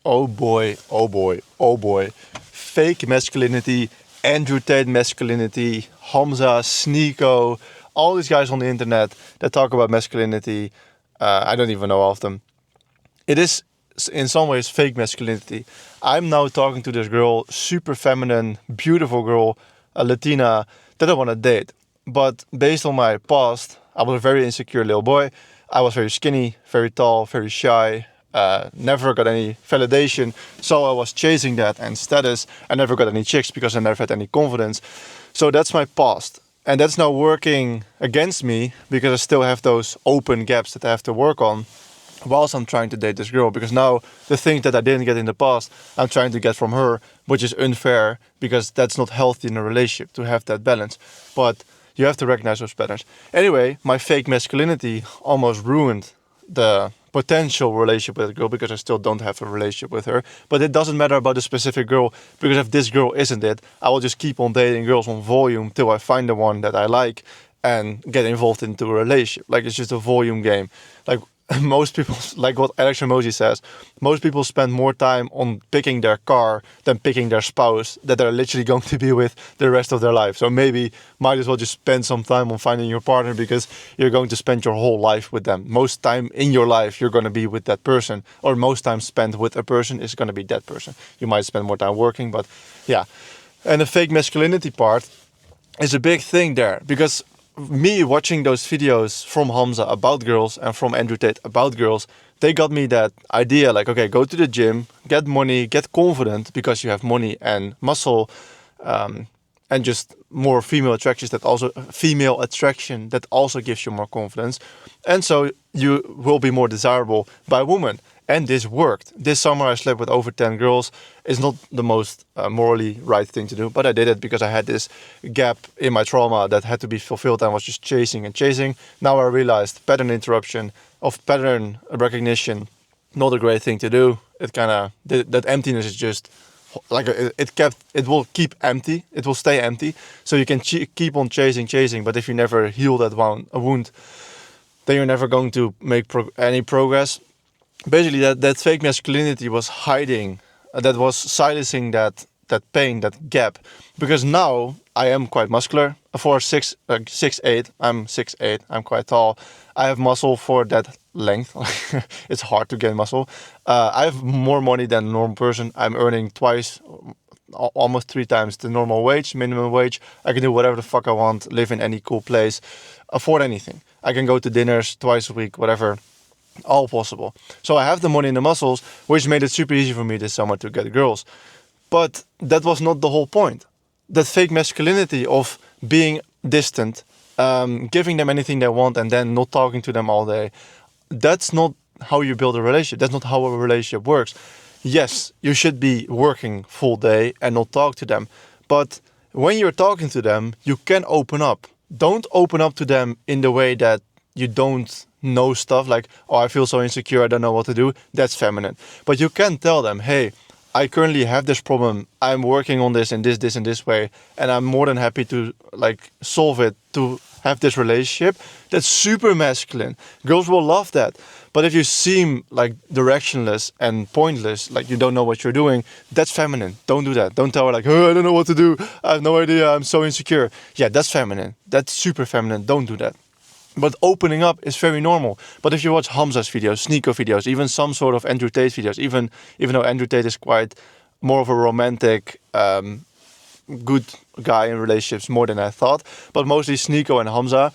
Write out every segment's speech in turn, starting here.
Oh boy, oh boy, oh boy. Fake masculinity, Andrew Tate masculinity, Hamza, Sneeko, all these guys on the internet that talk about masculinity. I don't even know all of them. It is in some ways fake masculinity. I'm now talking to this girl, super feminine, beautiful girl, a Latina that I want to date. But based on my past, I was a very insecure little boy. I was very skinny, very tall, very shy. Never got any validation, so I was chasing that and status. I never got any chicks because I never had any confidence. So that's my past. And that's now working against me because I still have those open gaps that I have to work on whilst I'm trying to date this girl. Because now the things that I didn't get in the past, I'm trying to get from her, which is unfair because that's not healthy in a relationship to have that balance. But you have to recognize those patterns. Anyway, my fake masculinity almost ruined the potential relationship with a girl because I still don't have a relationship with her. But it doesn't matter about the specific girl because if this girl isn't it, I will just keep on dating girls on volume till I find the one that I like and get involved into a relationship. Like it's just a volume game. Like most people, like what Alex Ramosi says, most people spend more time on picking their car than picking their spouse that they're literally going to be with the rest of their life. So maybe might as well just spend some time on finding your partner because you're going to spend your whole life with them. Most time in your life you're going to be with that person, or most time spent with a person is going to be that person. You might spend more time working, but yeah. And the fake masculinity part is a big thing there because me watching those videos from Hamza about girls and from Andrew Tate about girls, they got me that idea like, okay, go to the gym, get money, get confident because you have money and muscle, and just more female attraction that also gives you more confidence. And so you will be more desirable by women. And this worked. This summer I slept with over 10 girls. It's not the most morally right thing to do, but I did it because I had this gap in my trauma that had to be fulfilled and was just chasing and chasing. Now I realized pattern interruption of pattern recognition, not a great thing to do. It kind of, that emptiness is just like it will keep empty. It will stay empty. So you can keep on chasing, but if you never heal that wound, then you're never going to make any progress. Basically, that fake masculinity was hiding, that was silencing that pain, that gap. Because now I am quite muscular. For 6'8", I'm 6'8", I'm quite tall. I have muscle for that length. It's hard to gain muscle. I have more money than a normal person. I'm earning twice, almost 3 times the normal wage, minimum wage. I can do whatever the fuck I want, live in any cool place, afford anything. I can go to dinners twice a week, whatever. All possible. So I have the money and the muscles, which made it super easy for me this summer to get girls. But that was not the whole point. That fake masculinity of being distant, giving them anything they want and then not talking to them all day, that's not how you build a relationship. That's not how a relationship works. Yes, you should be working full day and not talk to them. But when you're talking to them, you can open up. Don't open up to them in the way that you don't know stuff like, oh, I feel so insecure, I don't know what to do. That's feminine. But you can tell them, hey, I currently have this problem. I'm working on this and this way, and I'm more than happy to like solve it, to have this relationship. That's super masculine. Girls will love that. But if you seem like directionless and pointless, like you don't know what you're doing, that's feminine. Don't do that. Don't tell her like, oh, I don't know what to do. I have no idea. I'm so insecure. Yeah, that's feminine. That's super feminine. Don't do that. But opening up is very normal. But if you watch Hamza's videos, Sneeko videos, even some sort of Andrew Tate videos, even though Andrew Tate is quite more of a romantic, good guy in relationships more than I thought, but mostly Sneeko and Hamza,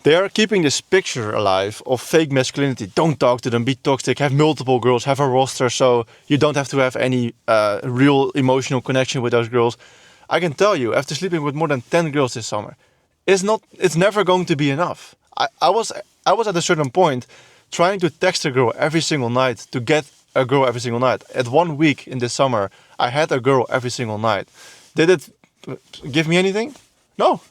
they are keeping this picture alive of fake masculinity. Don't talk to them, be toxic, have multiple girls, have a roster so you don't have to have any real emotional connection with those girls. I can tell you, after sleeping with more than 10 girls this summer, it's never going to be enough. I was at a certain point trying to text a girl every single night to get a girl every single night. At 1 week in the summer, I had a girl every single night. Did it give me anything? No.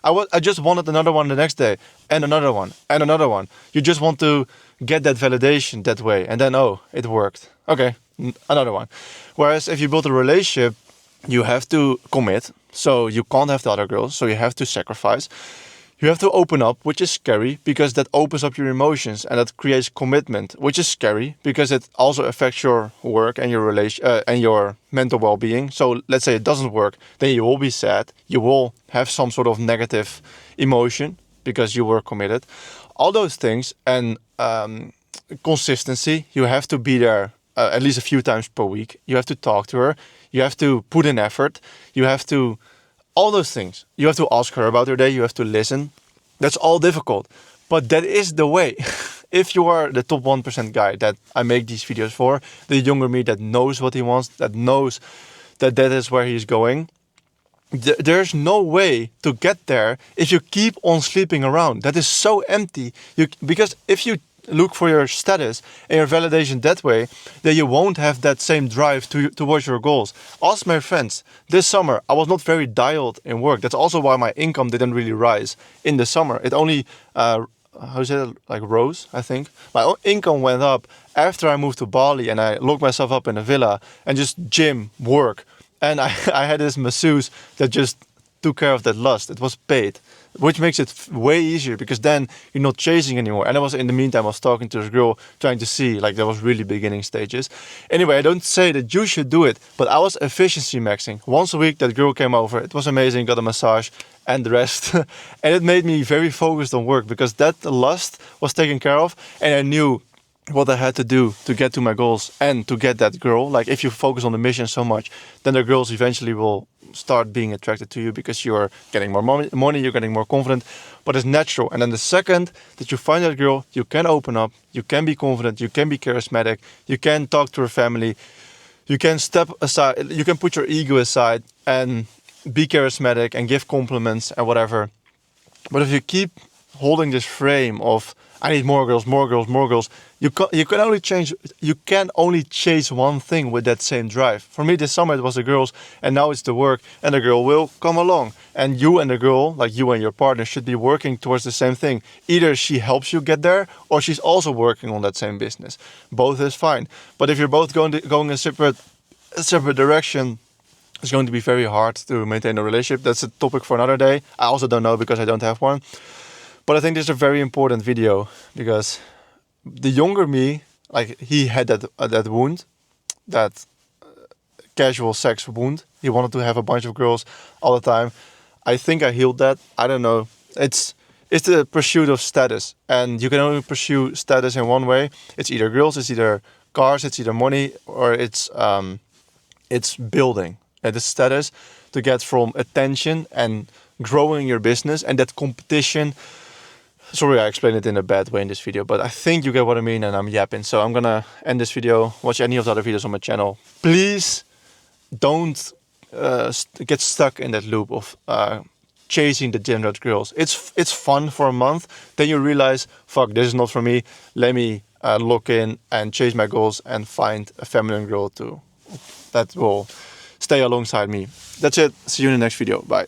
I just wanted another one the next day, and another one, and another one. You just want to get that validation that way, and then, oh, it worked. Okay, another one. Whereas if you build a relationship, you have to commit. So you can't have the other girls, so you have to sacrifice. You have to open up, which is scary because that opens up your emotions and that creates commitment, which is scary because it also affects your work and your and your mental well-being. So let's say it doesn't work, then you will be sad. You will have some sort of negative emotion because you were committed. All those things and consistency. You have to be there at least a few times per week. You have to talk to her. You have to put in effort. You have to all those things. You have to ask her about her day. You have to listen. That's all difficult. But that is the way. If you are the top 1% guy that I make these videos for, the younger me that knows what he wants, that knows that that is where he's going, there's no way to get there if you keep on sleeping around. That is so empty. Because if you look for your status and your validation that way, then you won't have that same drive towards your goals. Ask my friends. This summer, I was not very dialed in work. That's also why my income didn't really rise in the summer. It only, rose, I think. My income went up after I moved to Bali and I locked myself up in a villa and just gym, work. And I had this masseuse that just took care of that lust. It was paid, which makes it way easier because then you're not chasing anymore. And in the meantime, I was talking to this girl, trying to see, like, that was really beginning stages. Anyway, I don't say that you should do it, but I was efficiency maxing. Once a week, that girl came over. It was amazing, got a massage and the rest. And it made me very focused on work because that lust was taken care of. And I knew what I had to do to get to my goals and to get that girl. Like, if you focus on the mission so much, then the girls eventually will start being attracted to you because you're getting more money, you're getting more confident, but it's natural. And then the second that you find that girl, you can open up, you can be confident, you can be charismatic, you can talk to her family, you can step aside, you can put your ego aside and be charismatic and give compliments and whatever. But if you keep holding this frame of I need more girls, more girls, more girls, you can only chase one thing with that same drive. For me this summer it was the girls and now it's the work, and the girl will come along. And you and the girl, like you and your partner, should be working towards the same thing. Either she helps you get there or she's also working on that same business. Both is fine. But if you're both going in a separate direction, it's going to be very hard to maintain a relationship. That's a topic for another day. I also don't know because I don't have one. But I think this is a very important video because the younger me, like, he had that wound, that casual sex wound. He wanted to have a bunch of girls all the time. I think I healed that. I don't know. It's the pursuit of status, and you can only pursue status in one way. It's either girls, it's either cars, it's either money, or it's building the status to get from attention and growing your business and that competition. Sorry, I explained it in a bad way in this video, but I think you get what I mean and I'm yapping. So I'm gonna end this video. Watch any of the other videos on my channel. Please don't get stuck in that loop of chasing the gym-rat girls. It's fun for a month. Then you realize, fuck, this is not for me. Let me lock in and chase my goals and find a feminine girl that will stay alongside me. That's it. See you in the next video. Bye.